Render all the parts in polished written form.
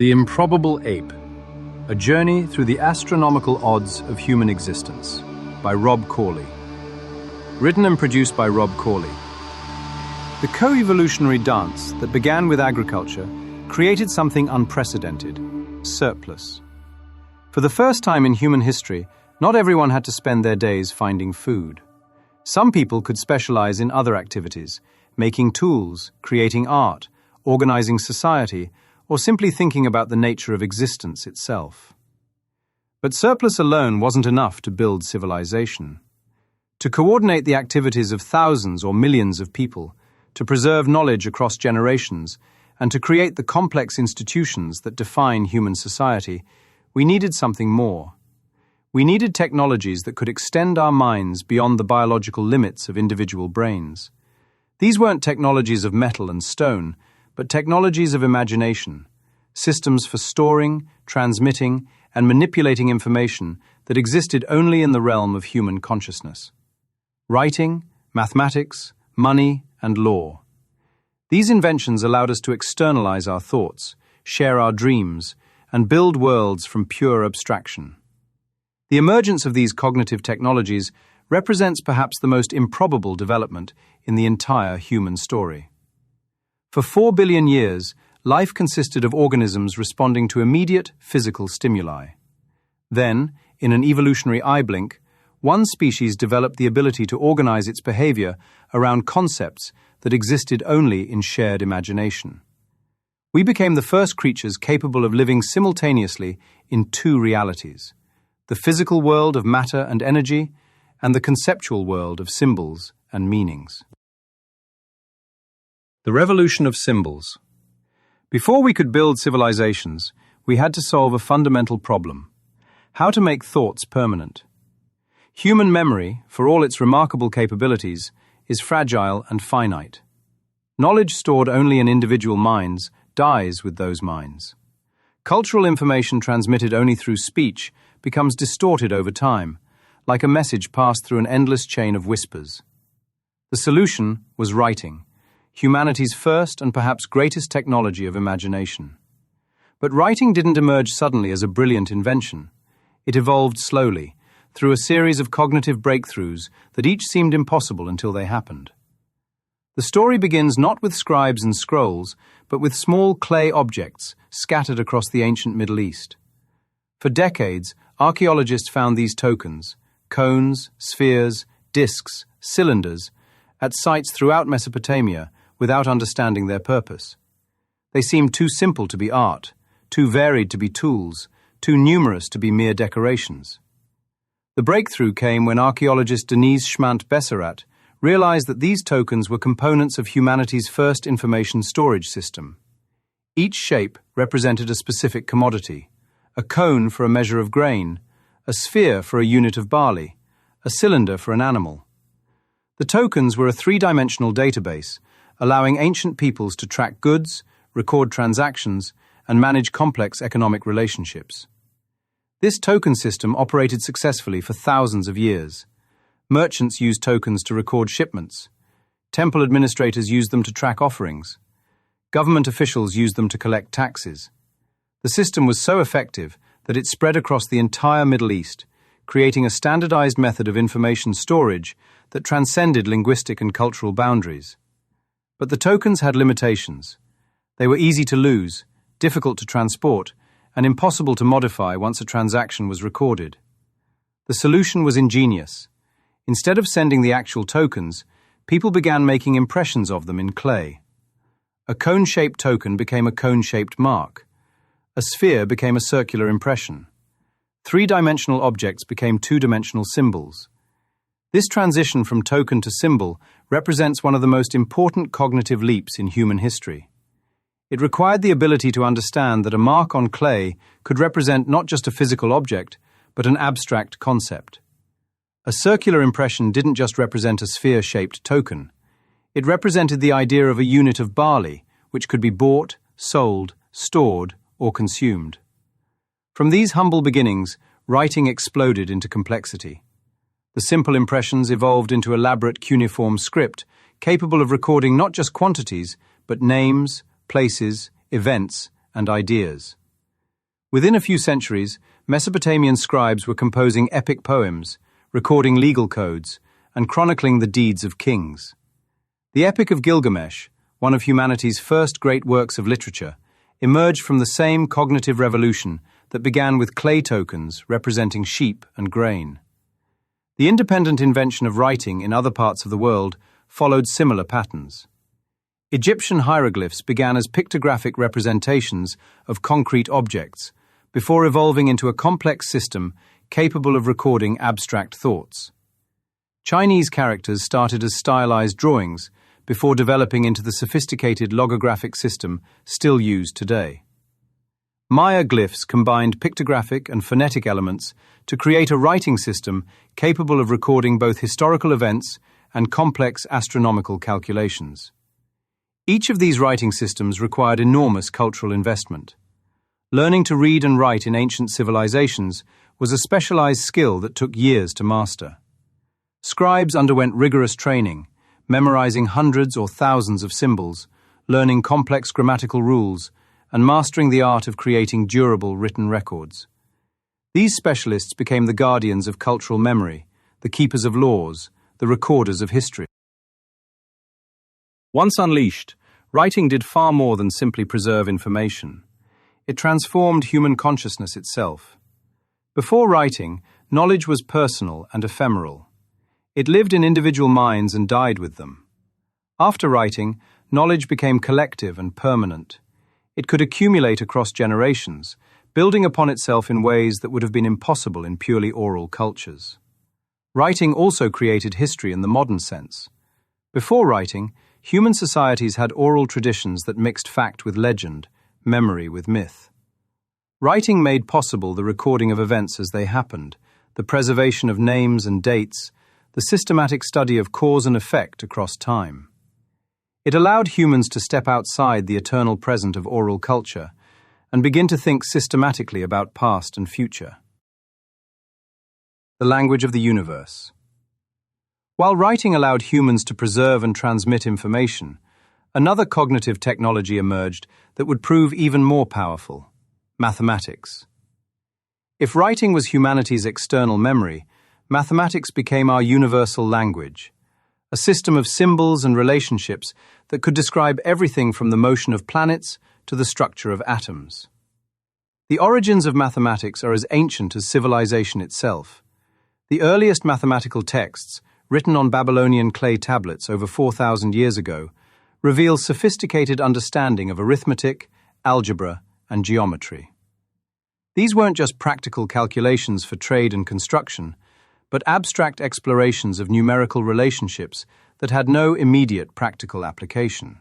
The Improbable Ape, A Journey Through the Astronomical Odds of Human Existence, by Rob Corley. Written and produced by Rob Corley. The co-evolutionary dance that began with agriculture created something unprecedented: surplus. For the first time in human history, not everyone had to spend their days finding food. Some people could specialize in other activities, making tools, creating art, organizing society, or simply thinking about the nature of existence itself. But surplus alone wasn't enough to build civilization. To coordinate the activities of thousands or millions of people, to preserve knowledge across generations, and to create the complex institutions that define human society, we needed something more. We needed technologies that could extend our minds beyond the biological limits of individual brains. These weren't technologies of metal and stone, but technologies of imagination, systems for storing, transmitting, and manipulating information that existed only in the realm of human consciousness. Writing, mathematics, money, and law. These inventions allowed us to externalize our thoughts, share our dreams, and build worlds from pure abstraction. The emergence of these cognitive technologies represents perhaps the most improbable development in the entire human story. For 4 billion years, life consisted of organisms responding to immediate physical stimuli. Then, in an evolutionary eye blink, one species developed the ability to organize its behavior around concepts that existed only in shared imagination. We became the first creatures capable of living simultaneously in two realities: the physical world of matter and energy, and the conceptual world of symbols and meanings. The revolution of symbols. Before we could build civilizations, we had to solve a fundamental problem: how to make thoughts permanent. Human memory, for all its remarkable capabilities, is fragile and finite. Knowledge stored only in individual minds dies with those minds. Cultural information transmitted only through speech becomes distorted over time, like a message passed through an endless chain of whispers. The solution was writing, humanity's first and perhaps greatest technology of imagination. But writing didn't emerge suddenly as a brilliant invention. It evolved slowly, through a series of cognitive breakthroughs that each seemed impossible until they happened. The story begins not with scribes and scrolls, but with small clay objects scattered across the ancient Middle East. For decades, archaeologists found these tokens, cones, spheres, discs, cylinders, at sites throughout Mesopotamia without understanding their purpose. They seemed too simple to be art, too varied to be tools, too numerous to be mere decorations. The breakthrough came when archaeologist Denise Schmant-Besserat realized that these tokens were components of humanity's first information storage system. Each shape represented a specific commodity: a cone for a measure of grain, a sphere for a unit of barley, a cylinder for an animal. The tokens were a three-dimensional database, allowing ancient peoples to track goods, record transactions, and manage complex economic relationships. This token system operated successfully for thousands of years. Merchants used tokens to record shipments. Temple administrators used them to track offerings. Government officials used them to collect taxes. The system was so effective that it spread across the entire Middle East, creating a standardized method of information storage that transcended linguistic and cultural boundaries. But the tokens had limitations. They were easy to lose, difficult to transport, and impossible to modify once a transaction was recorded. The solution was ingenious. Instead of sending the actual tokens, people began making impressions of them in clay. A cone-shaped token became a cone-shaped mark. A sphere became a circular impression. Three-dimensional objects became two-dimensional symbols. This transition from token to symbol represents one of the most important cognitive leaps in human history. It required the ability to understand that a mark on clay could represent not just a physical object, but an abstract concept. A circular impression didn't just represent a sphere-shaped token. It represented the idea of a unit of barley, which could be bought, sold, stored, or consumed. From these humble beginnings, writing exploded into complexity. The simple impressions evolved into elaborate cuneiform script, capable of recording not just quantities, but names, places, events, and ideas. Within a few centuries, Mesopotamian scribes were composing epic poems, recording legal codes, and chronicling the deeds of kings. The Epic of Gilgamesh, one of humanity's first great works of literature, emerged from the same cognitive revolution that began with clay tokens representing sheep and grain. The independent invention of writing in other parts of the world followed similar patterns. Egyptian hieroglyphs began as pictographic representations of concrete objects, before evolving into a complex system capable of recording abstract thoughts. Chinese characters started as stylized drawings before developing into the sophisticated logographic system still used today. Maya glyphs combined pictographic and phonetic elements to create a writing system capable of recording both historical events and complex astronomical calculations. Each of these writing systems required enormous cultural investment. Learning to read and write in ancient civilizations was a specialized skill that took years to master. Scribes underwent rigorous training, memorizing hundreds or thousands of symbols, learning complex grammatical rules, and mastering the art of creating durable written records. These specialists became the guardians of cultural memory, the keepers of laws, the recorders of history. Once unleashed, writing did far more than simply preserve information. It transformed human consciousness itself. Before writing, knowledge was personal and ephemeral. It lived in individual minds and died with them. After writing, knowledge became collective and permanent. It could accumulate across generations, building upon itself in ways that would have been impossible in purely oral cultures. Writing also created history in the modern sense. Before writing, human societies had oral traditions that mixed fact with legend, memory with myth. Writing made possible the recording of events as they happened, the preservation of names and dates, the systematic study of cause and effect across time. It allowed humans to step outside the eternal present of oral culture and begin to think systematically about past and future. The language of the universe. While writing allowed humans to preserve and transmit information, another cognitive technology emerged that would prove even more powerful: mathematics. If writing was humanity's external memory, mathematics became our universal language, a system of symbols and relationships that could describe everything from the motion of planets to the structure of atoms. The origins of mathematics are as ancient as civilization itself. The earliest mathematical texts, written on Babylonian clay tablets over 4,000 years ago, reveal sophisticated understanding of arithmetic, algebra, and geometry. These weren't just practical calculations for trade and construction, but abstract explorations of numerical relationships that had no immediate practical application.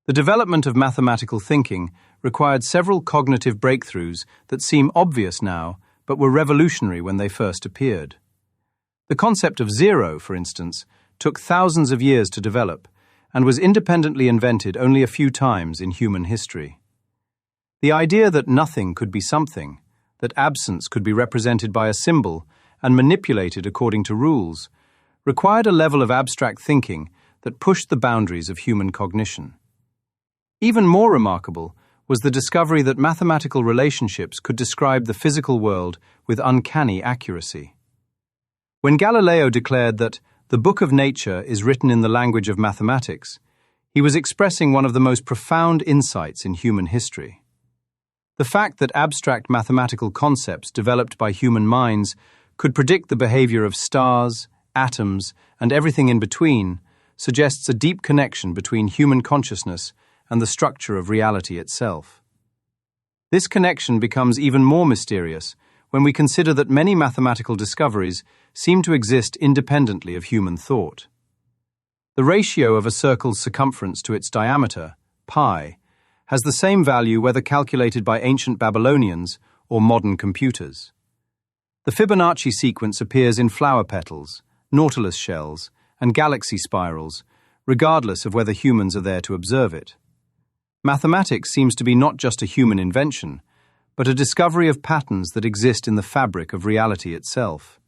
The development of mathematical thinking required several cognitive breakthroughs that seem obvious now, but were revolutionary when they first appeared. The concept of zero, for instance, took thousands of years to develop, and was independently invented only a few times in human history. The idea that nothing could be something, that absence could be represented by a symbol and manipulated according to rules, required a level of abstract thinking that pushed the boundaries of human cognition. Even more remarkable was the discovery that mathematical relationships could describe the physical world with uncanny accuracy. When Galileo declared that the book of nature is written in the language of mathematics, he was expressing one of the most profound insights in human history. The fact that abstract mathematical concepts developed by human minds could predict the behavior of stars, atoms, and everything in between suggests a deep connection between human consciousness and the structure of reality itself. This connection becomes even more mysterious when we consider that many mathematical discoveries seem to exist independently of human thought. The ratio of a circle's circumference to its diameter, pi, has the same value whether calculated by ancient Babylonians or modern computers. The Fibonacci sequence appears in flower petals, nautilus shells, and galaxy spirals, regardless of whether humans are there to observe it. Mathematics seems to be not just a human invention, but a discovery of patterns that exist in the fabric of reality itself.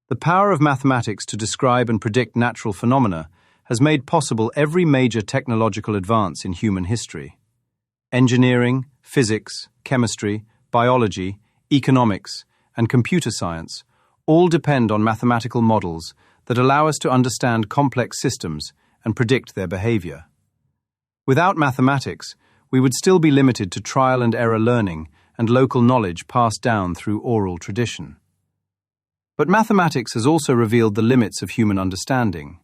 The power of mathematics to describe and predict natural phenomena has made possible every major technological advance in human history. Engineering, physics, chemistry, biology, economics, and computer science all depend on mathematical models that allow us to understand complex systems and predict their behavior. Without mathematics, we would still be limited to trial and error learning and local knowledge passed down through oral tradition. But mathematics has also revealed the limits of human understanding.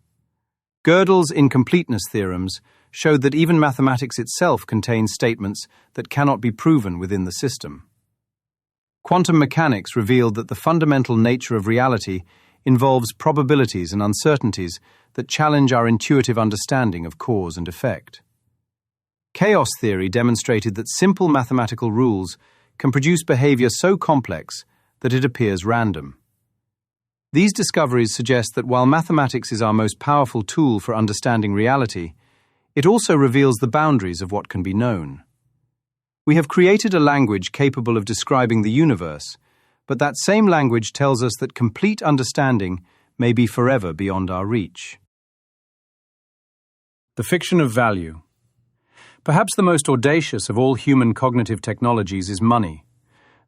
Gödel's incompleteness theorems showed that even mathematics itself contains statements that cannot be proven within the system. Quantum mechanics revealed that the fundamental nature of reality involves probabilities and uncertainties that challenge our intuitive understanding of cause and effect. Chaos theory demonstrated that simple mathematical rules can produce behavior so complex that it appears random. These discoveries suggest that while mathematics is our most powerful tool for understanding reality, it also reveals the boundaries of what can be known. We have created a language capable of describing the universe, but that same language tells us that complete understanding may be forever beyond our reach. The fiction of value. Perhaps the most audacious of all human cognitive technologies is money,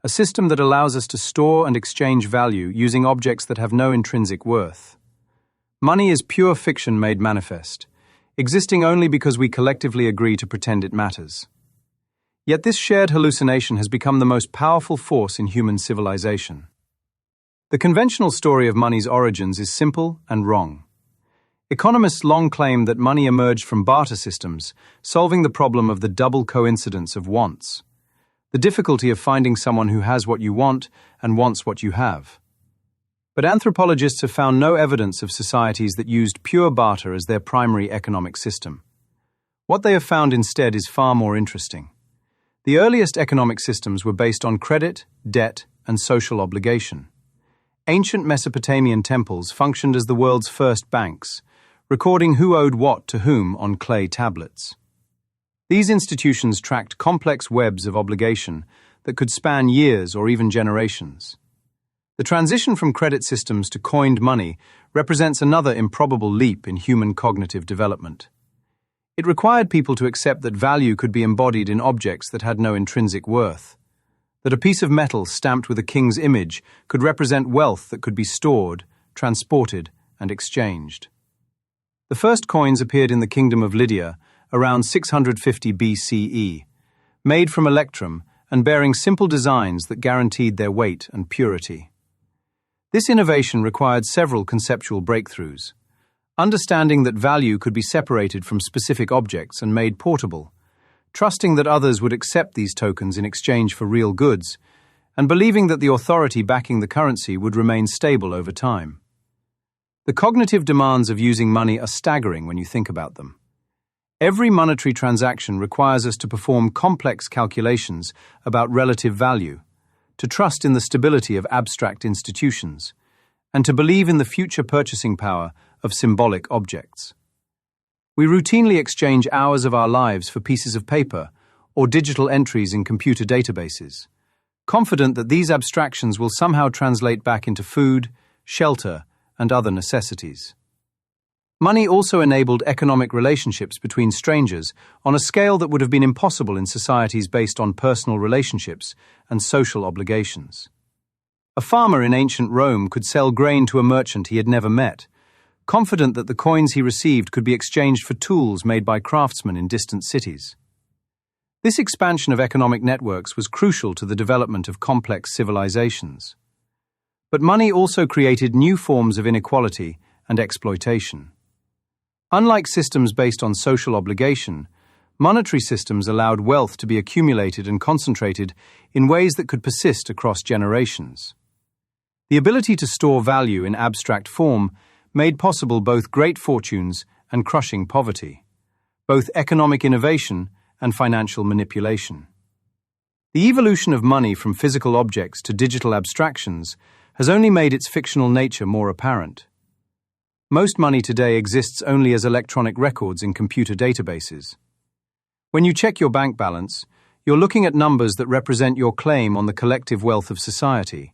a system that allows us to store and exchange value using objects that have no intrinsic worth. Money is pure fiction made manifest, existing only because we collectively agree to pretend it matters. Yet this shared hallucination has become the most powerful force in human civilization. The conventional story of money's origins is simple and wrong. Economists long claimed that money emerged from barter systems, solving the problem of the double coincidence of wants, the difficulty of finding someone who has what you want and wants what you have. But anthropologists have found no evidence of societies that used pure barter as their primary economic system. What they have found instead is far more interesting. The earliest economic systems were based on credit, debt, and social obligation. Ancient Mesopotamian temples functioned as the world's first banks, recording who owed what to whom on clay tablets. These institutions tracked complex webs of obligation that could span years or even generations. The transition from credit systems to coined money represents another improbable leap in human cognitive development. It required people to accept that value could be embodied in objects that had no intrinsic worth, that a piece of metal stamped with a king's image could represent wealth that could be stored, transported, and exchanged. The first coins appeared in the kingdom of Lydia around 650 BCE, made from electrum and bearing simple designs that guaranteed their weight and purity. This innovation required several conceptual breakthroughs. Understanding that value could be separated from specific objects and made portable, trusting that others would accept these tokens in exchange for real goods, and believing that the authority backing the currency would remain stable over time. The cognitive demands of using money are staggering when you think about them. Every monetary transaction requires us to perform complex calculations about relative value, to trust in the stability of abstract institutions, and to believe in the future purchasing power of symbolic objects. We routinely exchange hours of our lives for pieces of paper or digital entries in computer databases, confident that these abstractions will somehow translate back into food, shelter, and other necessities. Money also enabled economic relationships between strangers on a scale that would have been impossible in societies based on personal relationships and social obligations. A farmer in ancient Rome could sell grain to a merchant he had never met, confident that the coins he received could be exchanged for tools made by craftsmen in distant cities. This expansion of economic networks was crucial to the development of complex civilizations. But money also created new forms of inequality and exploitation. Unlike systems based on social obligation, monetary systems allowed wealth to be accumulated and concentrated in ways that could persist across generations. The ability to store value in abstract form made possible both great fortunes and crushing poverty, both economic innovation and financial manipulation. The evolution of money from physical objects to digital abstractions has only made its fictional nature more apparent. Most money today exists only as electronic records in computer databases. When you check your bank balance, you're looking at numbers that represent your claim on the collective wealth of society.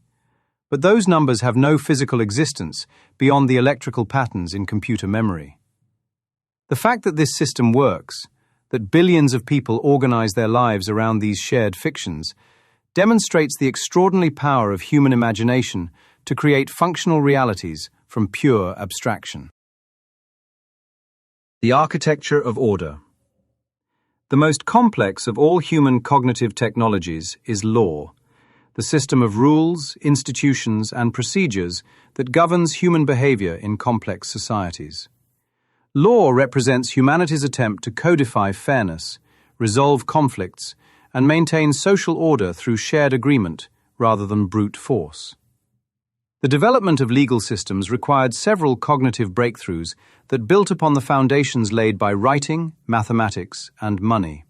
But those numbers have no physical existence beyond the electrical patterns in computer memory. The fact that this system works, that billions of people organize their lives around these shared fictions, demonstrates the extraordinary power of human imagination to create functional realities from pure abstraction. The architecture of order. The most complex of all human cognitive technologies is law, the system of rules, institutions, and procedures that governs human behavior in complex societies. Law represents humanity's attempt to codify fairness, resolve conflicts, and maintain social order through shared agreement rather than brute force. The development of legal systems required several cognitive breakthroughs that built upon the foundations laid by writing, mathematics, and money.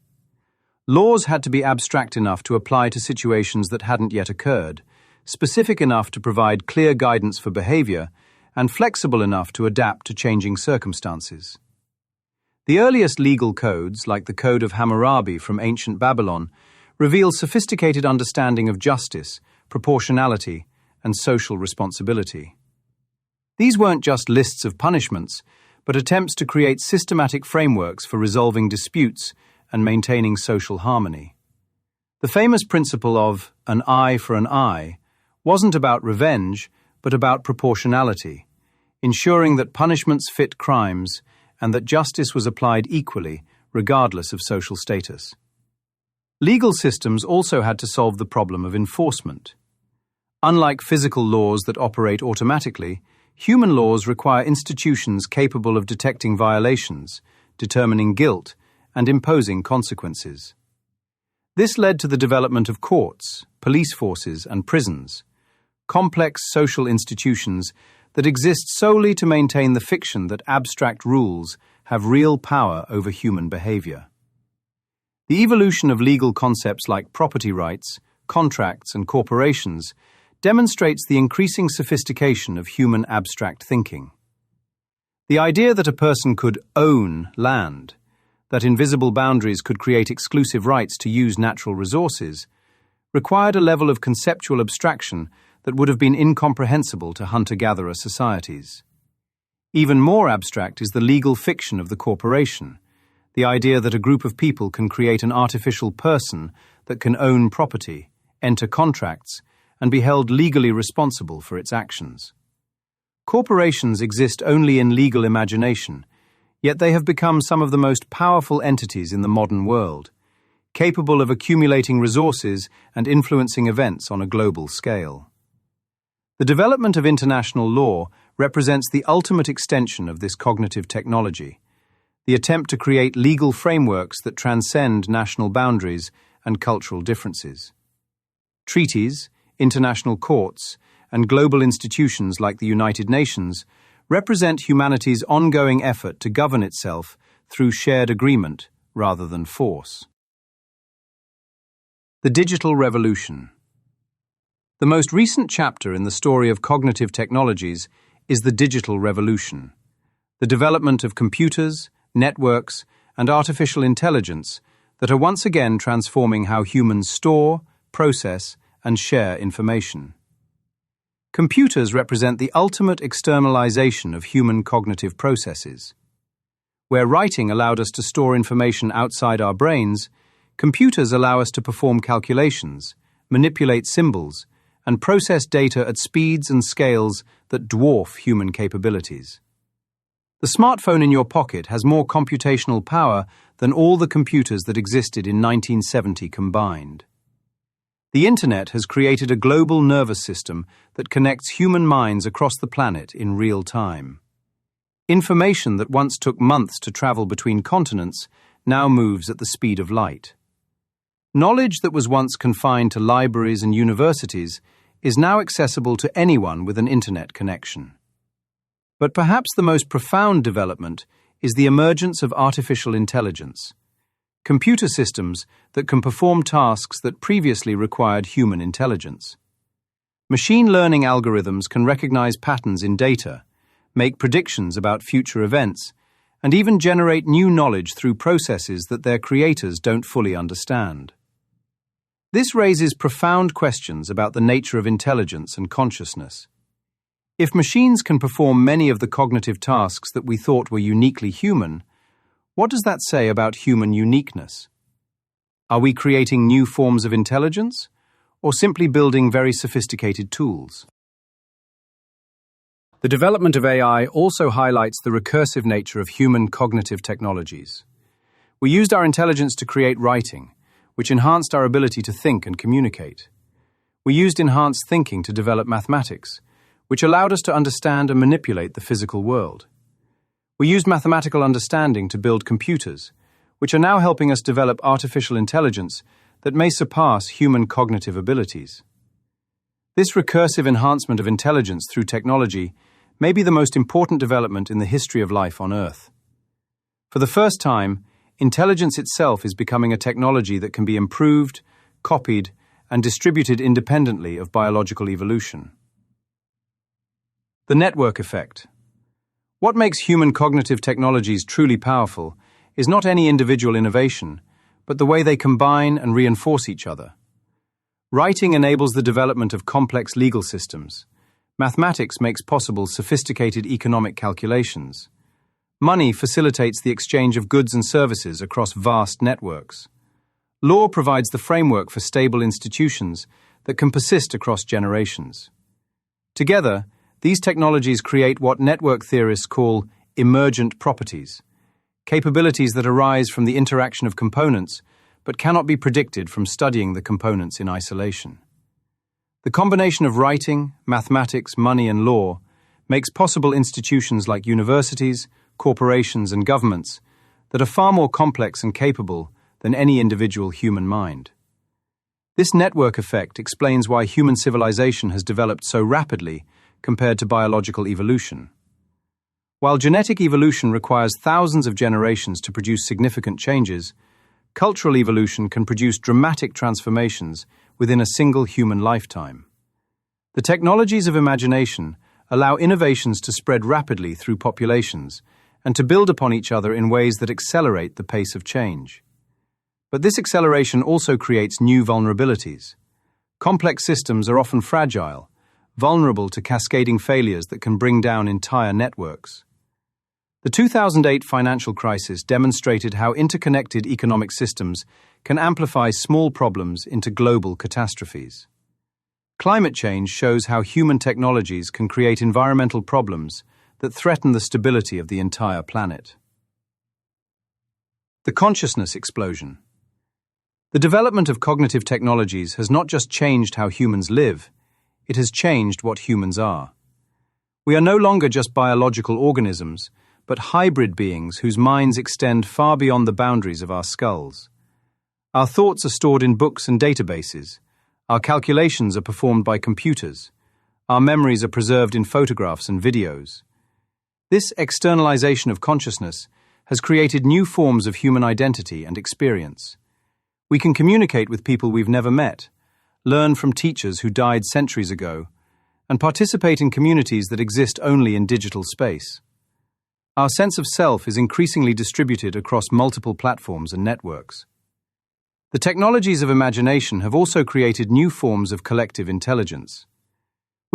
Laws had to be abstract enough to apply to situations that hadn't yet occurred, specific enough to provide clear guidance for behavior, and flexible enough to adapt to changing circumstances. The earliest legal codes, like the Code of Hammurabi from ancient Babylon, reveal sophisticated understanding of justice, proportionality, and social responsibility. These weren't just lists of punishments, but attempts to create systematic frameworks for resolving disputes and maintaining social harmony. The famous principle of an eye for an eye wasn't about revenge, but about proportionality, ensuring that punishments fit crimes and that justice was applied equally, regardless of social status. Legal systems also had to solve the problem of enforcement. Unlike physical laws that operate automatically, human laws require institutions capable of detecting violations, determining guilt, and imposing consequences. This led to the development of courts, police forces, and prisons, complex social institutions that exist solely to maintain the fiction that abstract rules have real power over human behavior. The evolution of legal concepts like property rights, contracts, and corporations demonstrates the increasing sophistication of human abstract thinking. The idea that a person could own land, that invisible boundaries could create exclusive rights to use natural resources, required a level of conceptual abstraction that would have been incomprehensible to hunter-gatherer societies. Even more abstract is the legal fiction of the corporation, the idea that a group of people can create an artificial person that can own property, enter contracts, and be held legally responsible for its actions. Corporations exist only in legal imagination, yet they have become some of the most powerful entities in the modern world, capable of accumulating resources and influencing events on a global scale. The development of international law represents the ultimate extension of this cognitive technology, the attempt to create legal frameworks that transcend national boundaries and cultural differences. Treaties, international courts, and global institutions like the United Nations represent humanity's ongoing effort to govern itself through shared agreement rather than force. The digital revolution. The most recent chapter in the story of cognitive technologies is the digital revolution, the development of computers, networks, and artificial intelligence that are once again transforming how humans store, process, and share information. Computers represent the ultimate externalization of human cognitive processes. Where writing allowed us to store information outside our brains, computers allow us to perform calculations, manipulate symbols, and process data at speeds and scales that dwarf human capabilities. The smartphone in your pocket has more computational power than all the computers that existed in 1970 combined. The Internet has created a global nervous system that connects human minds across the planet in real time. Information that once took months to travel between continents now moves at the speed of light. Knowledge that was once confined to libraries and universities is now accessible to anyone with an Internet connection. But perhaps the most profound development is the emergence of artificial intelligence, computer systems that can perform tasks that previously required human intelligence. Machine learning algorithms can recognize patterns in data, make predictions about future events, and even generate new knowledge through processes that their creators don't fully understand. This raises profound questions about the nature of intelligence and consciousness. If machines can perform many of the cognitive tasks that we thought were uniquely human, what does that say about human uniqueness? Are we creating new forms of intelligence, or simply building very sophisticated tools. The development of AI also highlights the recursive nature of human cognitive technologies. We used our intelligence to create writing, which enhanced our ability to think and communicate. We used enhanced thinking to develop mathematics, which allowed us to understand and manipulate the physical world. We used mathematical understanding to build computers, which are now helping us develop artificial intelligence that may surpass human cognitive abilities. This recursive enhancement of intelligence through technology may be the most important development in the history of life on Earth. For the first time, intelligence itself is becoming a technology that can be improved, copied, and distributed independently of biological evolution. The network effect. What makes human cognitive technologies truly powerful is not any individual innovation, but the way they combine and reinforce each other. Writing enables the development of complex legal systems. Mathematics makes possible sophisticated economic calculations. Money facilitates the exchange of goods and services across vast networks. Law provides the framework for stable institutions that can persist across generations. Together, these technologies create what network theorists call emergent properties, capabilities that arise from the interaction of components but cannot be predicted from studying the components in isolation. The combination of writing, mathematics, money, and law makes possible institutions like universities, corporations, and governments that are far more complex and capable than any individual human mind. This network effect explains why human civilization has developed so rapidly compared to biological evolution. While genetic evolution requires thousands of generations to produce significant changes, cultural evolution can produce dramatic transformations within a single human lifetime. The technologies of imagination allow innovations to spread rapidly through populations and to build upon each other in ways that accelerate the pace of change. But this acceleration also creates new vulnerabilities. Complex systems are often fragile, vulnerable to cascading failures that can bring down entire networks. The 2008 financial crisis demonstrated how interconnected economic systems can amplify small problems into global catastrophes. Climate change shows how human technologies can create environmental problems that threaten the stability of the entire planet. The consciousness explosion. The development of cognitive technologies has not just changed how humans live, it has changed what humans are. We are no longer just biological organisms, but hybrid beings whose minds extend far beyond the boundaries of our skulls. Our thoughts are stored in books and databases. Our calculations are performed by computers. Our memories are preserved in photographs and videos. This externalization of consciousness has created new forms of human identity and experience. We can communicate with people we've never met, learn from teachers who died centuries ago, and participate in communities that exist only in digital space. Our sense of self is increasingly distributed across multiple platforms and networks. The technologies of imagination have also created new forms of collective intelligence.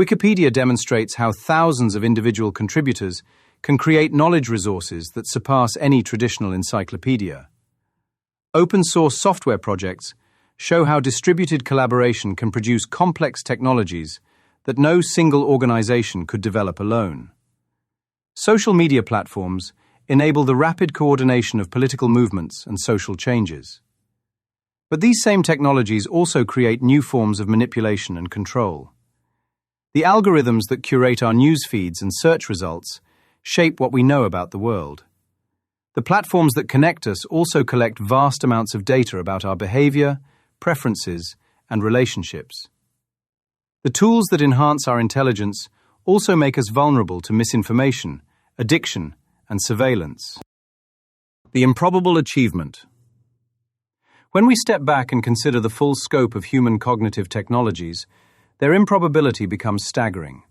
Wikipedia demonstrates how thousands of individual contributors can create knowledge resources that surpass any traditional encyclopedia. Open-source software projects show how distributed collaboration can produce complex technologies that no single organization could develop alone. Social media platforms enable the rapid coordination of political movements and social changes. But these same technologies also create new forms of manipulation and control. The algorithms that curate our news feeds and search results shape what we know about the world. The platforms that connect us also collect vast amounts of data about our behavior, preferences, and relationships. The tools that enhance our intelligence also make us vulnerable to misinformation, addiction, and surveillance. The improbable achievement. When we step back and consider the full scope of human cognitive technologies, their improbability becomes staggering.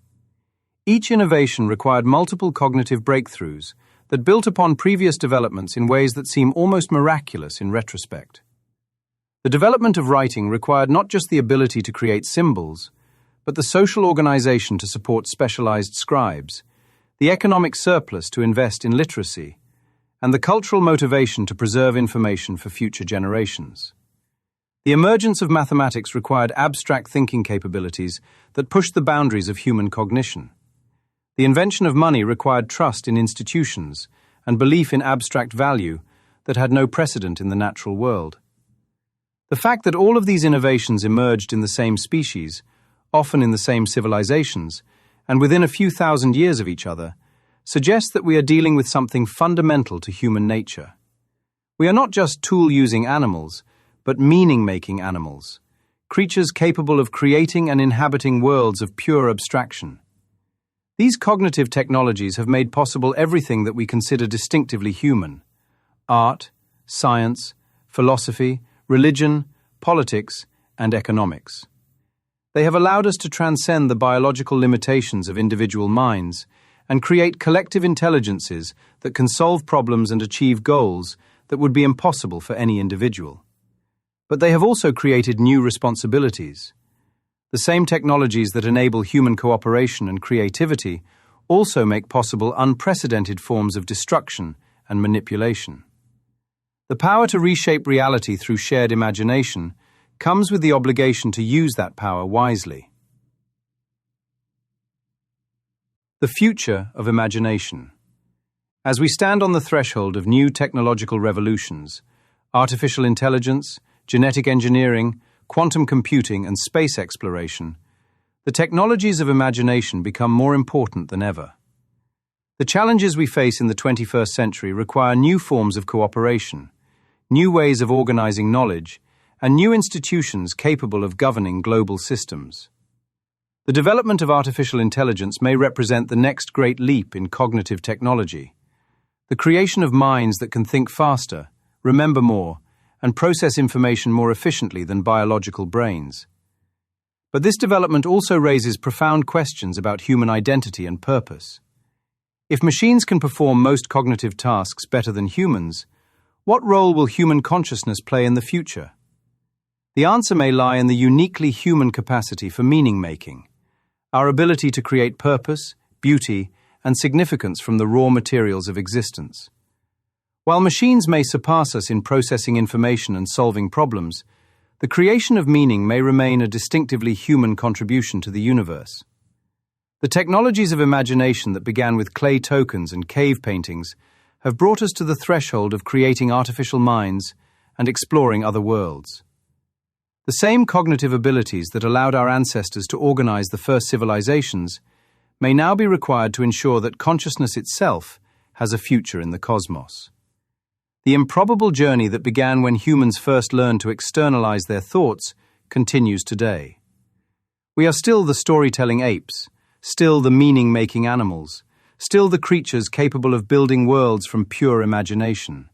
Each innovation required multiple cognitive breakthroughs that built upon previous developments in ways that seem almost miraculous in retrospect. The development of writing required not just the ability to create symbols, but the social organization to support specialized scribes, the economic surplus to invest in literacy, and the cultural motivation to preserve information for future generations. The emergence of mathematics required abstract thinking capabilities that pushed the boundaries of human cognition. The invention of money required trust in institutions and belief in abstract value that had no precedent in the natural world. The fact that all of these innovations emerged in the same species, often in the same civilizations, and within a few thousand years of each other, suggests that we are dealing with something fundamental to human nature. We are not just tool-using animals, but meaning-making animals, creatures capable of creating and inhabiting worlds of pure abstraction. These cognitive technologies have made possible everything that we consider distinctively human: art, science, philosophy, religion, politics, and economics. They have allowed us to transcend the biological limitations of individual minds and create collective intelligences that can solve problems and achieve goals that would be impossible for any individual. But they have also created new responsibilities. The same technologies that enable human cooperation and creativity also make possible unprecedented forms of destruction and manipulation. The power to reshape reality through shared imagination comes with the obligation to use that power wisely. The future of imagination. As we stand on the threshold of new technological revolutions, artificial intelligence, genetic engineering, quantum computing, and space exploration, the technologies of imagination become more important than ever. The challenges we face in the 21st century require new forms of cooperation, new ways of organizing knowledge, and new institutions capable of governing global systems. The development of artificial intelligence may represent the next great leap in cognitive technology, the creation of minds that can think faster, remember more, and process information more efficiently than biological brains. But this development also raises profound questions about human identity and purpose. If machines can perform most cognitive tasks better than humans, what role will human consciousness play in the future? The answer may lie in the uniquely human capacity for meaning-making, our ability to create purpose, beauty, and significance from the raw materials of existence. While machines may surpass us in processing information and solving problems, the creation of meaning may remain a distinctively human contribution to the universe. The technologies of imagination that began with clay tokens and cave paintings have brought us to the threshold of creating artificial minds and exploring other worlds. The same cognitive abilities that allowed our ancestors to organize the first civilizations may now be required to ensure that consciousness itself has a future in the cosmos. The improbable journey that began when humans first learned to externalize their thoughts continues today. We are still the storytelling apes, still the meaning-making animals, still the creatures capable of building worlds from pure imagination.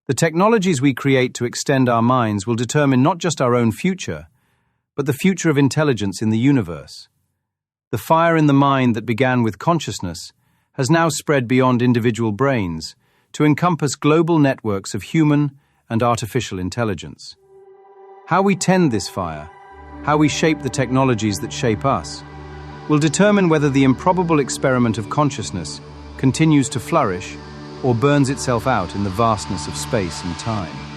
The technologies we create to extend our minds will determine not just our own future, but the future of intelligence in the universe. The fire in the mind that began with consciousness has now spread beyond individual brains to encompass global networks of human and artificial intelligence. How we tend this fire, how we shape the technologies that shape us, will determine whether the improbable experiment of consciousness continues to flourish or burns itself out in the vastness of space and time.